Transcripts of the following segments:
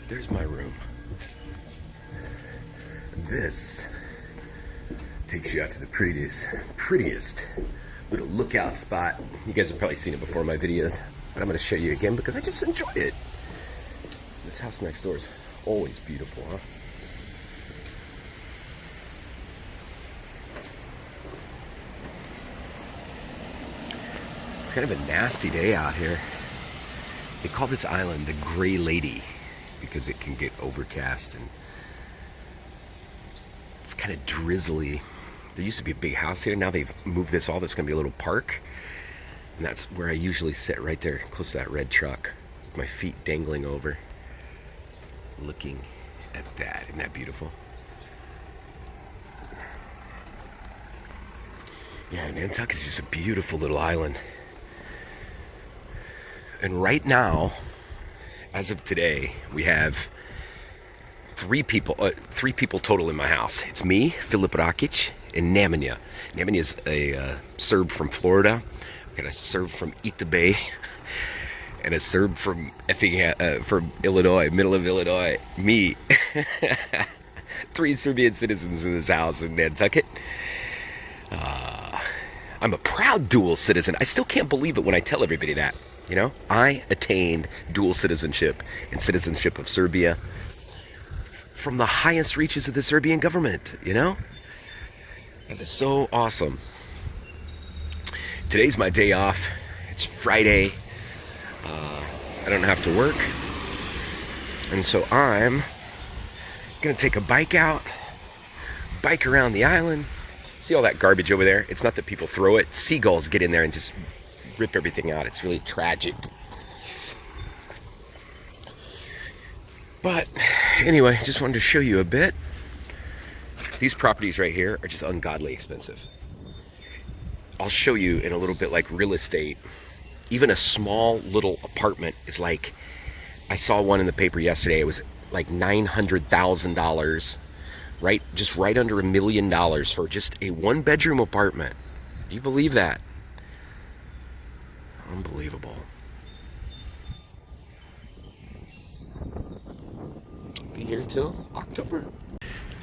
there's my room. This takes you out to the prettiest little lookout spot. You guys have probably seen it before in my videos, but I'm going to show you again because I just enjoy it. This house next door is always beautiful, huh? It's kind of a nasty day out here. They call this island the Gray Lady because it can get overcast and it's kind of drizzly. There used to be a big house here. Now they've moved this all. There's going to be a little park. And that's where I usually sit, right there, close to that red truck. With my feet dangling over. Looking at that. Isn't that beautiful? Yeah, Nantucket is just a beautiful little island. And right now, as of today, we have three people total in my house. It's me, Filip Rakic, and Nemanja. Nemanja is a Serb from Florida. I got a Serb from Itabe, and a Serb from from Illinois, middle of Illinois. Me. 3 Serbian citizens in this house in Nantucket. I'm a proud dual citizen. I still can't believe it when I tell everybody that. You know, I attained dual citizenship and citizenship of Serbia from the highest reaches of the Serbian government, you know? That is so awesome. Today's my day off. It's Friday. I don't have to work. And so I'm gonna take a bike out, bike around the island. See all that garbage over there? It's not that people throw it. Seagulls get in there and just rip everything out. It's really tragic. But anyway, just wanted to show you a bit. These properties right here are just ungodly expensive. I'll show you in a little bit, like real estate. Even a small little apartment is like, I saw one in the paper yesterday. It was like $900,000, right? Just right under $1 million for just a 1-bedroom apartment. Do you believe that? Unbelievable. Be here till October.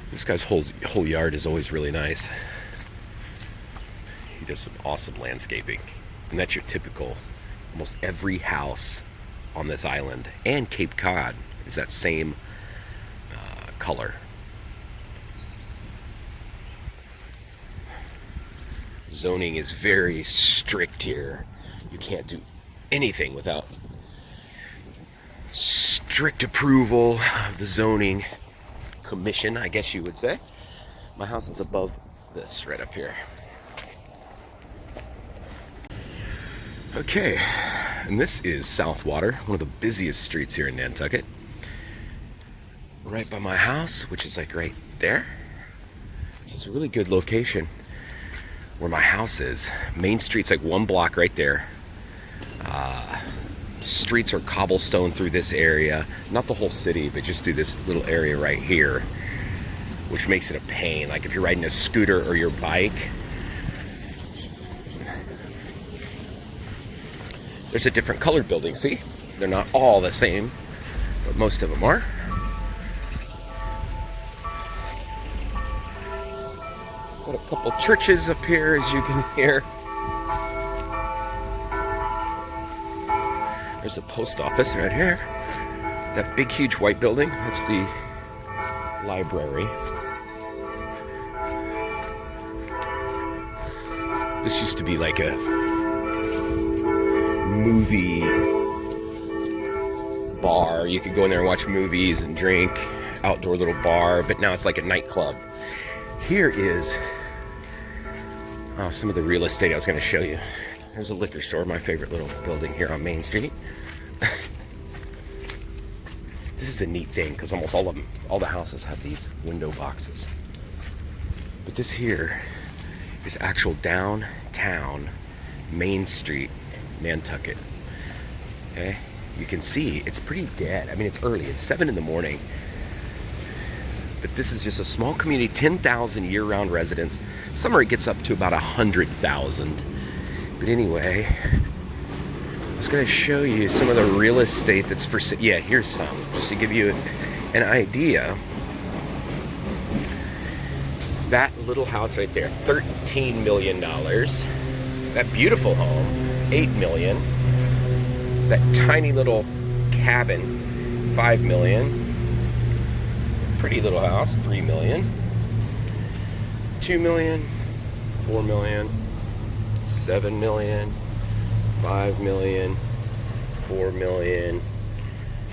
This guy's whole yard is always really nice. He does some awesome landscaping. And that's your typical, almost every house on this island and Cape Cod is that same color. Zoning is very strict here. You can't do anything without strict approval of the zoning commission, I guess you would say. My house is above this right up here. Okay, and this is Southwater, one of the busiest streets here in Nantucket. Right by my house, which is like right there. It's a really good location where my house is. Main Street's like 1 block right there. Streets are cobblestone through this area. Not the whole city, but just through this little area right here, which makes it a pain. Like if you're riding a scooter or your bike, there's a different colored building. See? They're not all the same, but most of them are. Got a couple churches up here, as you can hear. There's the post office right here. That big, huge white building, that's the library. This used to be like a movie bar. You could go in there and watch movies and drink, outdoor little bar, but now it's like a nightclub. Here is some of the real estate I was going to show you. There's a liquor store, my favorite little building here on Main Street. This is a neat thing because almost all the houses have these window boxes. But this here is actual downtown Main Street, Nantucket. Okay, you can see it's pretty dead. I mean, it's early. It's 7 in the morning. But this is just a small community, 10,000 year-round residents. Summer it gets up to about 100,000. But anyway, was going to show you some of the real estate that's for sale. Yeah, here's some, just to give you an idea. That little house right there, $13 million. That beautiful home, $8 million. That tiny little cabin, $5 million. Pretty little house, $3 million. $2 million, $4 million, $7 million, $5 million, $4 million,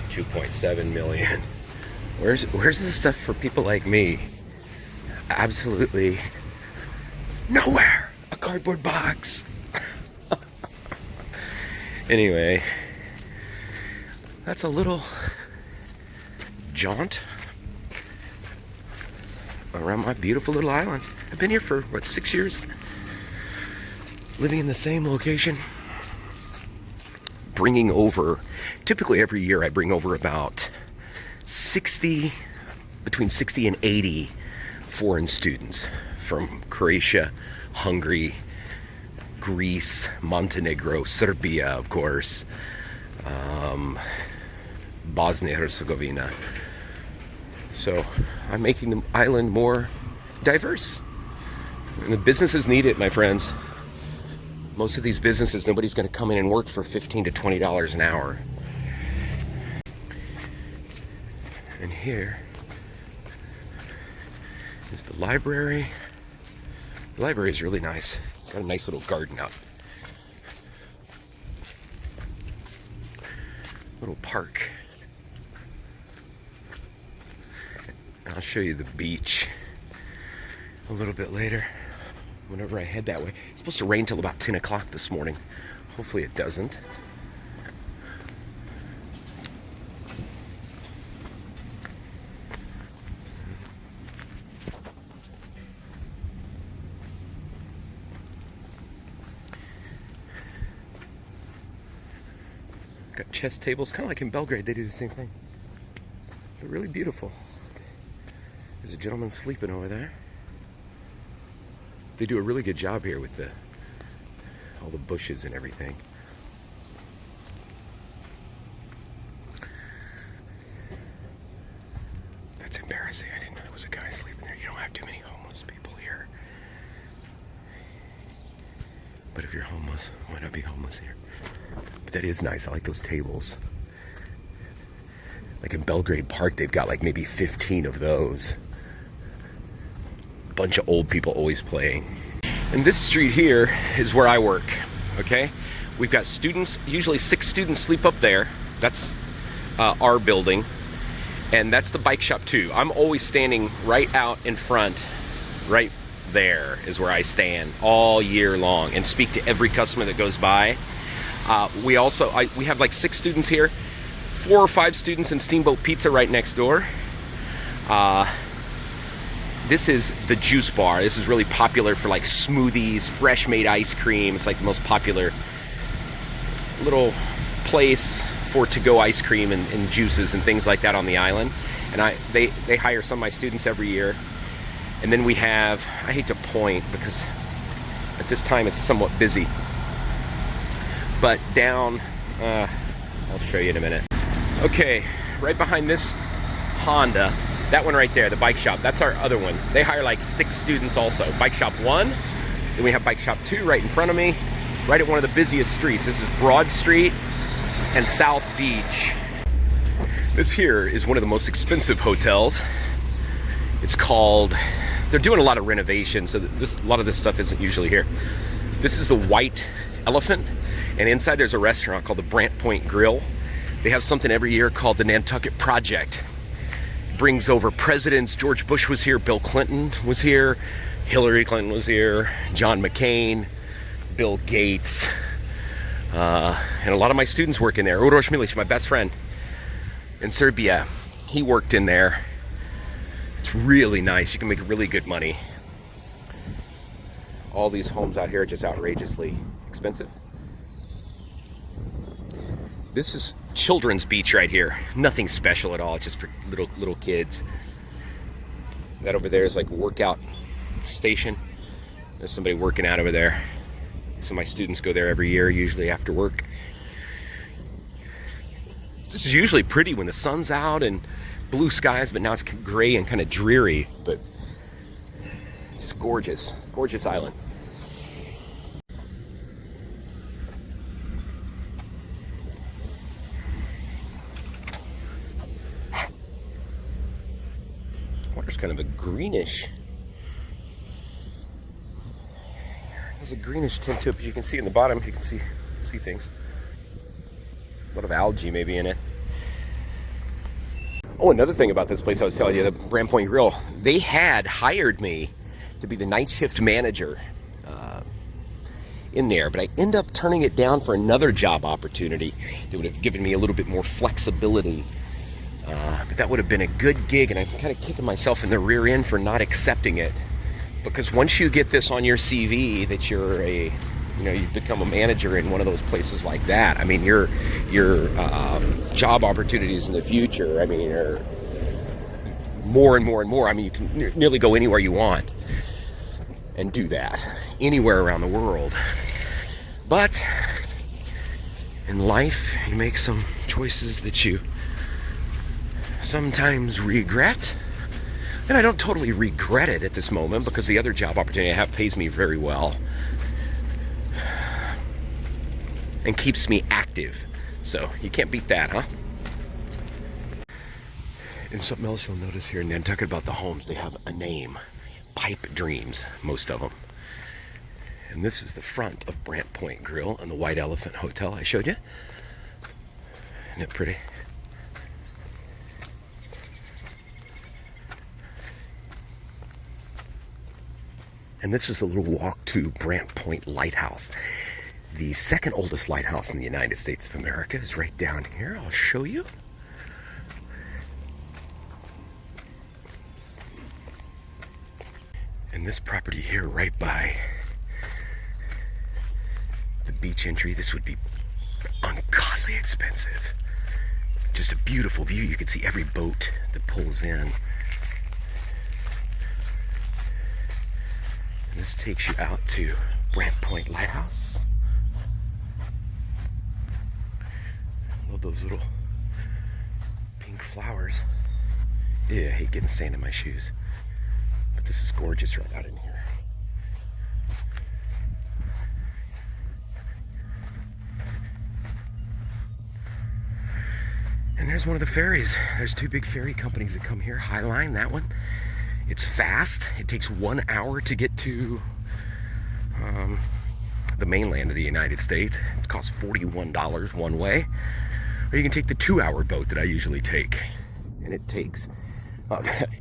$2.7 million. Where's the stuff for people like me? Absolutely nowhere. A cardboard box. Anyway, that's a little jaunt around my beautiful little island. I've been here for, 6 years? Living in the same location. Bringing over, typically every year I bring over about between 60 and 80 foreign students from Croatia, Hungary, Greece, Montenegro, Serbia, of course, Bosnia Herzegovina. So I'm making the island more diverse. And the businesses need it, my friends. Most of these businesses, nobody's going to come in and work for $15 to $20 an hour. And here is the library. The library is really nice. Got a nice little garden out. Little park. And I'll show you the beach a little bit later whenever I head that way. It's supposed to rain till about 10 o'clock this morning. Hopefully it doesn't. Got chess tables, kind of like in Belgrade, they do the same thing. They're really beautiful. There's a gentleman sleeping over there. They do a really good job here with all the bushes and everything. That's embarrassing. I didn't know there was a guy sleeping there. You don't have too many homeless people here. But if you're homeless, why not be homeless here? But that is nice. I like those tables. Like in Belgrade Park, they've got like maybe 15 of those. Bunch of old people always playing. And this street here is where I work, okay? We've got students, usually 6 students sleep up there. That's our building. And that's the bike shop too. I'm always standing right out in front, right there is where I stand all year long and speak to every customer that goes by. We have like 6 students here, 4 or 5 students in Steamboat Pizza right next door. This is the juice bar. This is really popular for like smoothies, fresh made ice cream. It's like the most popular little place for to-go ice cream and juices and things like that on the island. And they hire some of my students every year. And then we have, I hate to point because at this time it's somewhat busy, but down, I'll show you in a minute. Okay, right behind this Honda, that one right there, the bike shop, that's our other one. They hire like 6 students also. Bike shop 1, then we have bike shop 2 right in front of me, right at one of the busiest streets. This is Broad Street and South Beach. This here is one of the most expensive hotels. It's called, they're doing a lot of renovation, so a lot of this stuff isn't usually here. This is the White Elephant, and inside there's a restaurant called the Brant Point Grill. They have something every year called the Nantucket Project. Brings over presidents. George Bush was here, Bill Clinton was here, Hillary Clinton was here, John McCain, Bill Gates, and a lot of my students work in there. Uroš Milić, my best friend in Serbia, he worked in there. It's really nice. You can make really good money. All these homes out here are just outrageously expensive. This is Children's Beach right here. Nothing special at all. It's just for little kids. That over there is like a workout station. There's somebody working out over there. Some of my students go there every year, usually after work. This is usually pretty when the sun's out and blue skies, but now it's gray and kind of dreary. But it's gorgeous, gorgeous island. Water's kind of a greenish. There's a greenish tint to it, but you can see in the bottom, you can see things. A lot of algae maybe in it. Oh, another thing about this place I was telling you, the Brant Point Grill, they had hired me to be the night shift manager in there, but I end up turning it down for another job opportunity that would have given me a little bit more flexibility. But that would have been a good gig, and I'm kind of kicking myself in the rear end for not accepting it. Because once you get this on your CV that you're you've become a manager in one of those places like that, I mean, your job opportunities in the future, I mean, are more and more and more. I mean, you can nearly go anywhere you want and do that, anywhere around the world. But in life, you make some choices that you sometimes regret. And I don't totally regret it at this moment, because the other job opportunity I have pays me very well and keeps me active. So you can't beat that, huh? And something else you'll notice here in Nantucket about the homes, they have a name. Pipe Dreams, most of them. And this is the front of Brant Point Grill and the White Elephant Hotel I showed you. Isn't it pretty? And this is a little walk to Brant Point Lighthouse. The second oldest lighthouse in the United States of America is right down here. I'll show you. And this property here, right by the beach entry, this would be ungodly expensive. Just a beautiful view. You can see every boat that pulls in. And this takes you out to Brant Point Lighthouse. Love those little pink flowers. Yeah, I hate getting sand in my shoes. But this is gorgeous right out in here. And there's one of the ferries. There's two big ferry companies that come here. Highline, that one. It's fast. It takes 1 hour to get to the mainland of the United States. It costs $41 one way. Or you can take the 2-hour boat that I usually take. And it takes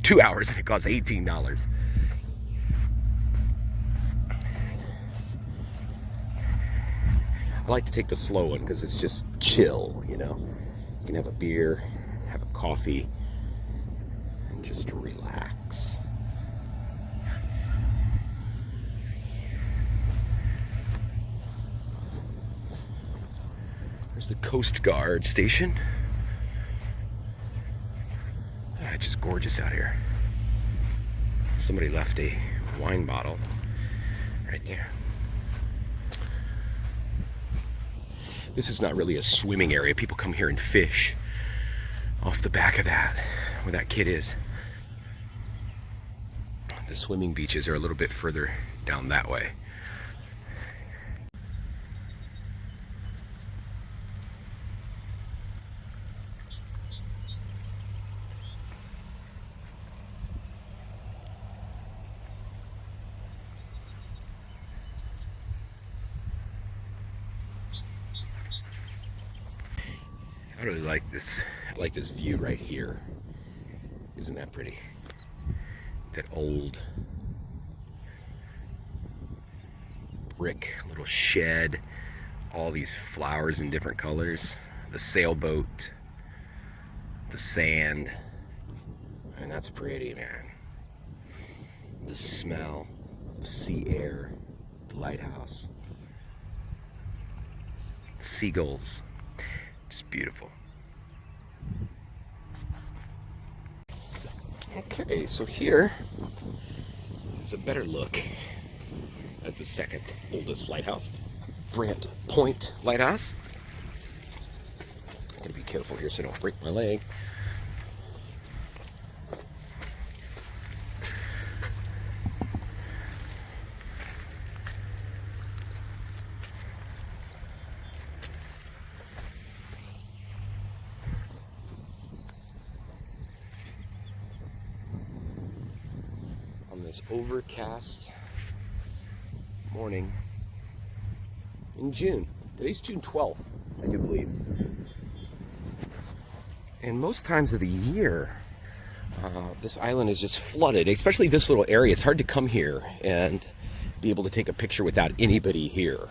2 hours and it costs $18. I like to take the slow one because it's just chill, you know. You can have a beer, have a coffee, and just relax. There's the Coast Guard station. Just gorgeous out here. Somebody left a wine bottle right there. This is not really a swimming area. People come here and fish off the back of that, where that kid is. The swimming beaches are a little bit further down that way. I really like this. I like this view right here. Isn't that pretty? That old brick little shed. All these flowers in different colors. The sailboat. The sand. And that's pretty, man. The smell of sea air. The lighthouse. Seagulls. Just beautiful. Okay, so here is a better look at the second oldest lighthouse, Brant Point Lighthouse. I'm gonna be careful here so I don't break my leg. On this overcast morning in June. Today's June 12th, I do believe. And most times of the year, this island is just flooded, especially this little area. It's hard to come here and be able to take a picture without anybody here.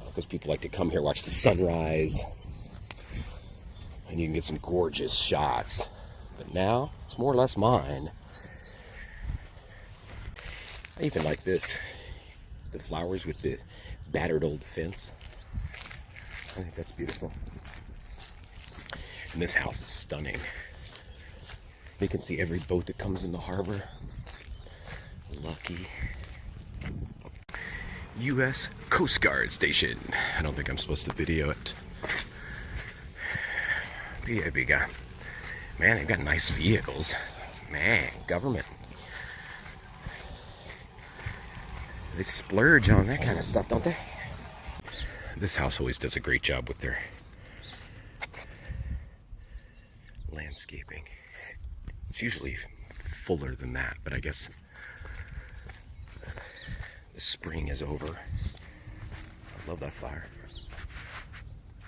Because people like to come here, watch the sunrise, and you can get some gorgeous shots. But now, it's more or less mine. I even like this. The flowers with the battered old fence. I think that's beautiful. And this house is stunning. You can see every boat that comes in the harbor. Lucky. U.S. Coast Guard Station. I don't think I'm supposed to video it. Big. Man, they've got nice vehicles. Man, government. They splurge on that kind of stuff, don't they? This house always does a great job with their landscaping. It's usually fuller than that, but I guess the spring is over. I love that flower.